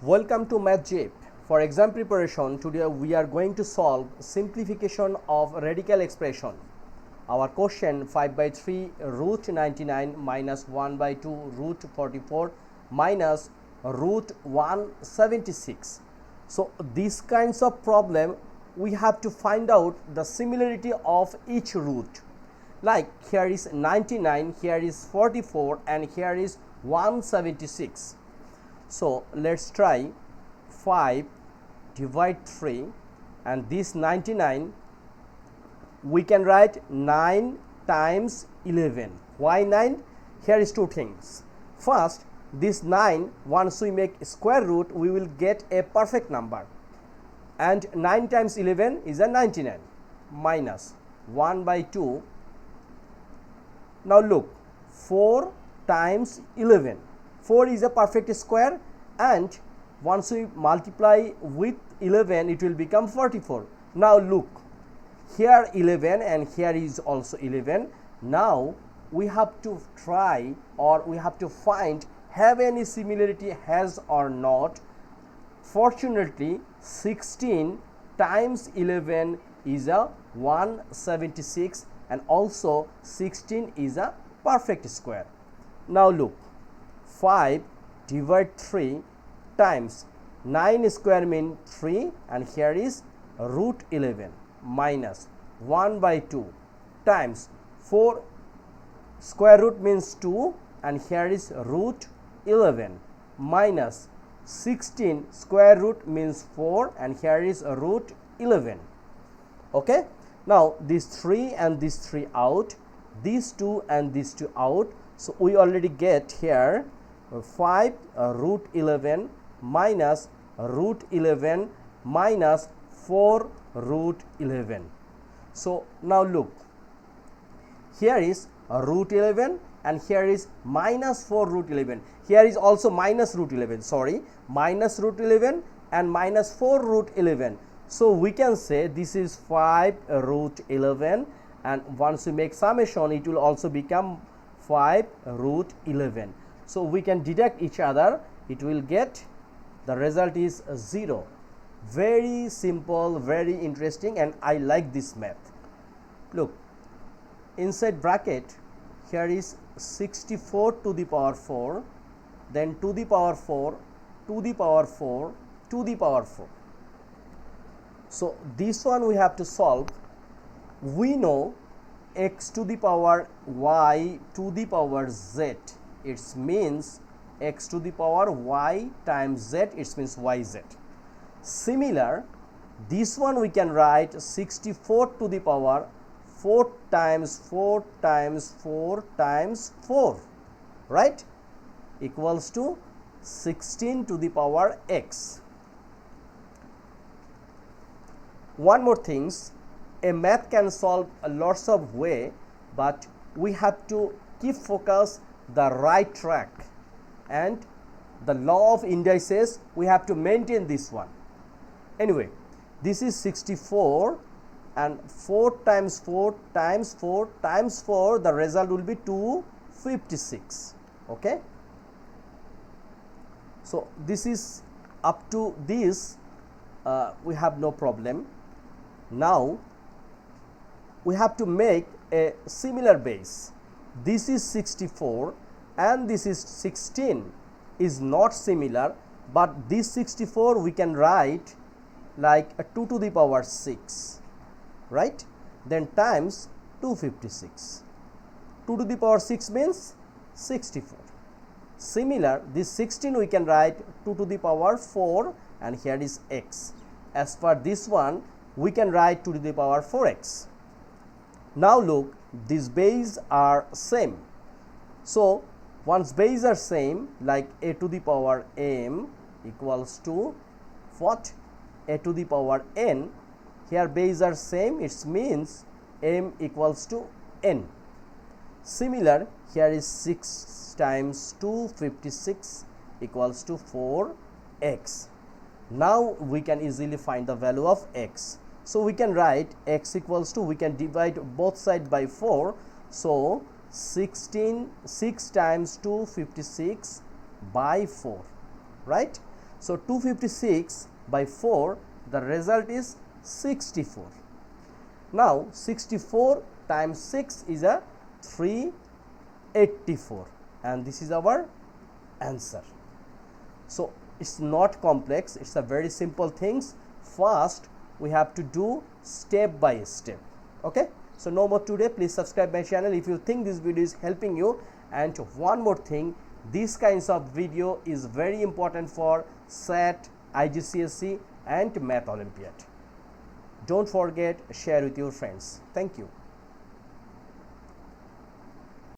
Welcome to Math Jip. For exam preparation, today we are going to solve simplification of radical expression. Our question 5 by 3 root 99 minus 1 by 2 root 44 minus root 176. So these kinds of problem we have to find out the similarity of each root. Like here is 99, here is 44 and here is 176. So let's try 5 divide 3 and this 99 we can write 9 times 11. Why 9? Here is two things. First, this 9 once we make square root we will get a perfect number, and 9 times 11 is a 99 minus 1 by 2. Now look, 4 times 11. 4 is a perfect square, and once we multiply with 11 it will become 44. Now look, here 11 and here is also 11. Now we have to try, or we have to find have any similarity has or not. Fortunately 16 times 11 is a 176 and also 16 is a perfect square. Now look, 5 divide 3 times 9 square mean 3 and here is root 11 minus 1 by 2 times 4 square root means 2 and here is root 11 minus 16 square root means 4 and here is root 11. Okay, now these 3 and these 3 out, these 2 and these 2 out. So we already get here 5 root 11 minus root 11 minus 4 root 11. So now look, here is root 11 and here is minus 4 root 11. Here is also minus root 11, sorry, minus root 11 and minus 4 root 11. So we can say this is 5 root 11, and once we make summation it will also become 5 root 11. So we can deduct each other, it will get the result is 0. Very simple, very interesting, and I like this math. Look, inside bracket here is 64 to the power 4, then to the power 4, to the power 4, to the power 4. So this one we have to solve. We know x to the power y to the power z, it means x to the power y times z, it means yz. Similar, this one we can write 64 to the power 4 times 4 times 4 times 4, right, equals to 16 to the power x. One more things, a math can solve a lots of way, but we have to keep focus the right track, and the law of indices we have to maintain this one. Anyway, this is 64 and 4 times 4 times 4 times 4, the result will be 256. Okay, so this is up to this we have no problem. Now we have to make a similar base. This is 64 and this is 16 is not similar, but this 64 we can write like a 2 to the power 6, right, then times 256. 2 to the power 6 means 64. Similar, this 16 we can write 2 to the power 4 and here is x. As per this one we can write 2 to the power 4x. Now look, these base are same. So once base are same, like a to the power m equals to what? A to the power n. Here base are same, it means m equals to n. Similar, here is 6 times 256 equals to 4x. Now we can easily find the value of x. So we can write x equals to, we can divide both sides by 4. So 6 times 256 by 4, right. So 256 by 4, the result is 64. Now 64 times 6 is a 384, and this is our answer. So it's not complex, it's a very simple things. First we have to do step by step. Okay, so no more today. Please subscribe my channel if you think this video is helping you. And one more thing, these kinds of video is very important for SAT, IGCSE and Math Olympiad. Don't forget, share with your friends. Thank you.